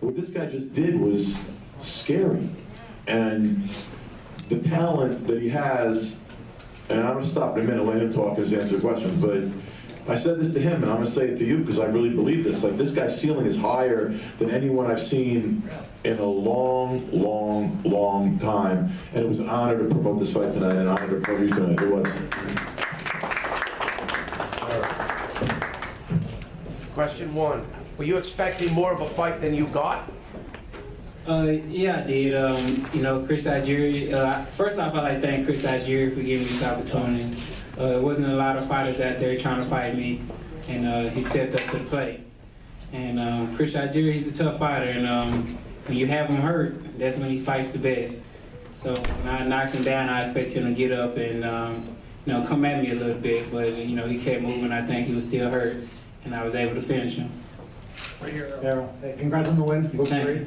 what this guy just did was scary. And the talent that he has, and I'm going to stop in a minute, let him talk and answer questions, but I said this to him, and I'm going to say it to you because I really believe this. Like, this guy's ceiling is higher than anyone I've seen in a long, long, long time. And it was an honor to promote this fight tonight, and an honor to promote you tonight. It was. Question one. Were you expecting more of a fight than you got? Yeah, I did. You know, Chris Algieri, first off, I'd like to thank Chris Algieri for giving me this opportunity. There wasn't a lot of fighters out there trying to fight me, and he stepped up to the plate. And Chris Algieri, he's a tough fighter, and when you have him hurt, that's when he fights the best. So when I knocked him down, I expect him to get up and you know, come at me a little bit, but you know, he kept moving. I think he was still hurt, and I was able to finish him. Right here, Errol. Hey, congrats on the win. You look great.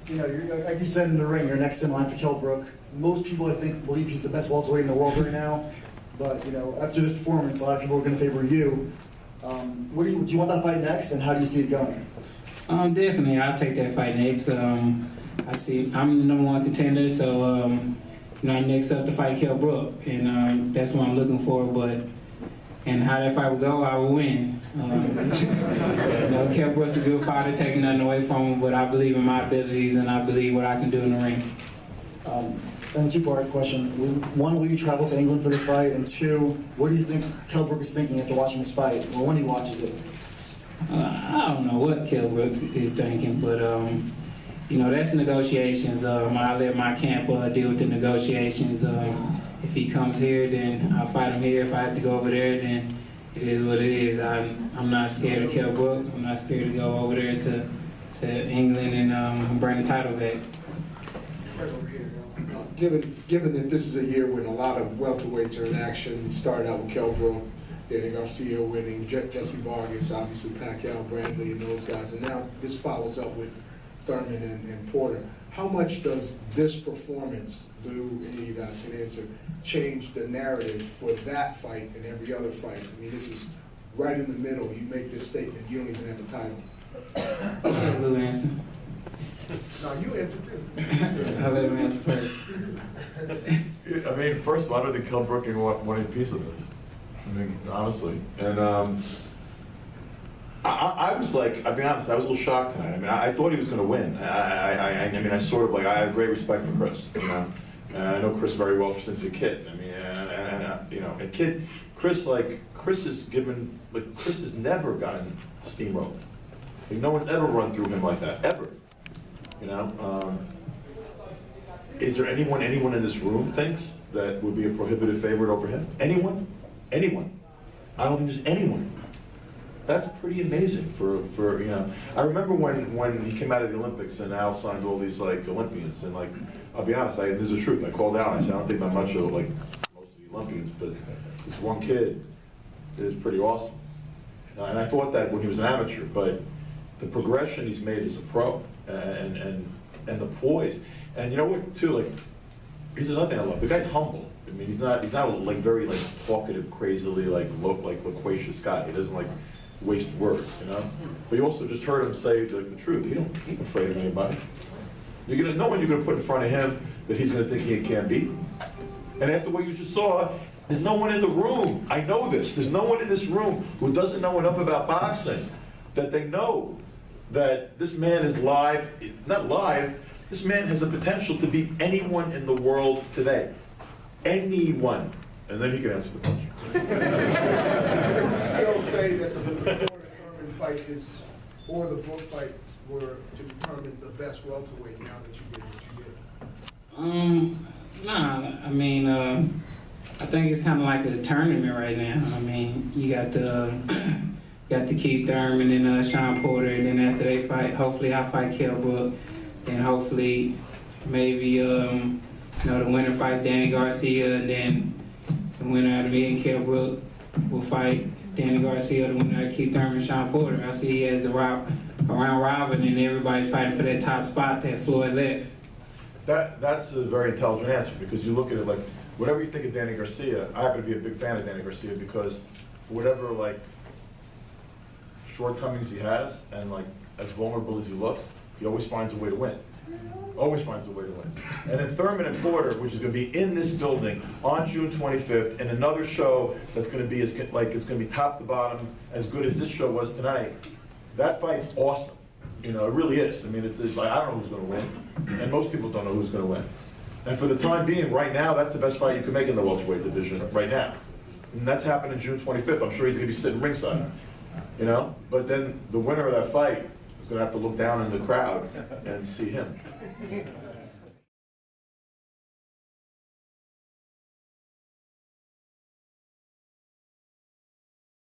You know, like you said in the ring, you're next in line for Kell Brook. Most people, I think, believe he's the best welterweight in the world right now. But you know, after this performance, a lot of people are going to favor you. Do you want that fight next, and how do you see it going? Definitely, I'll take that fight next. I'm the #1 contender, so you know, I'm next up to fight Kell Brook, and that's what I'm looking for. And how that fight will go, I will win. You know, Kell Brook's a good fighter, taking nothing away from him, but I believe in my abilities and I believe what I can do in the ring. And two-part question. One, will you travel to England for the fight? And two, what do you think Kell Brook is thinking after watching this fight, or when he watches it? I don't know what Kell Brook is thinking, but you know, that's negotiations. I let my camp deal with the negotiations. If he comes here, then I'll fight him here. If I have to go over there, then it is what it is. I'm not scared of Kell Brook. I'm not scared to go over there to England and bring the title back. Given that this is a year when a lot of welterweights are in action, started out with Kell Brook, Danny Garcia winning, Jesse Vargas, obviously Pacquiao, Bradley, and those guys, and now this follows up with Thurman and Porter. How much does this performance, Lou, any of you guys can answer, change the narrative for that fight and every other fight? I mean, this is right in the middle. You make this statement, you don't even have a title. Let Lou answer. No, you answer too. I'll let him answer first. I mean, first of all, I don't think Kell Brook can want any piece of it. I mean, honestly. And I was like, I'll be honest, I was a little shocked tonight. I mean, I thought he was going to win. I mean, I sort of like, I have great respect for Chris, you know. And I know Chris very well since a kid. I mean, you know, a kid, Chris has never gotten steamrolled. Like, no one's ever run through him like that, ever. You know, is there anyone in this room thinks that would be a prohibitive favorite over him? Anyone? Anyone? I don't think there's anyone. That's pretty amazing for you know. I remember when he came out of the Olympics and Al signed all these like Olympians, and like, I'll be honest, this is the truth. I called out. I said I don't think that much of like most of the Olympians, but this one kid is pretty awesome. And I thought that when he was an amateur, but the progression he's made as a pro. And the poise, and you know what too, like, here's another thing I love. The guy's humble. I mean, he's not like very like talkative, crazily like loquacious guy. He doesn't like waste words, you know. But you also just heard him say like the truth. He ain't afraid of anybody. No one you're gonna put in front of him that he's gonna think he can't beat. And after what you just saw, there's no one in the room. I know this. There's no one in this room who doesn't know enough about boxing that they know that this man is not live, this man has the potential to beat anyone in the world today. Anyone. And then he can answer the question. Still say that the Porter-Thurman fight or the Brook fights were to determine the best welterweight now that you did what you did? Nah, I mean, I think it's kind of like a tournament right now. I mean, you got the Keith Thurman and Sean Porter, and then after they fight, hopefully I'll fight Kell Brook, and hopefully maybe you know, the winner fights Danny Garcia, and then the winner out of me and Kell Brook will fight Danny Garcia, the winner out of Keith Thurman, Sean Porter. I see he has a round robin, and everybody's fighting for that top spot that Floyd left. That's a very intelligent answer, because you look at it like, whatever you think of Danny Garcia, I happen to be a big fan of Danny Garcia because for whatever like shortcomings he has, and like as vulnerable as he looks, he always finds a way to win. Always finds a way to win. And then Thurman and Porter, which is going to be in this building on June 25th, and another show that's going to be it's going to be top to bottom as good as this show was tonight. That fight's awesome. You know, it really is. I mean, it's like I don't know who's going to win, and most people don't know who's going to win. And for the time being, right now, that's the best fight you can make in the welterweight division right now. And that's happening June 25th. I'm sure he's going to be sitting ringside. You know, but then the winner of that fight is going to have to look down in the crowd and see him.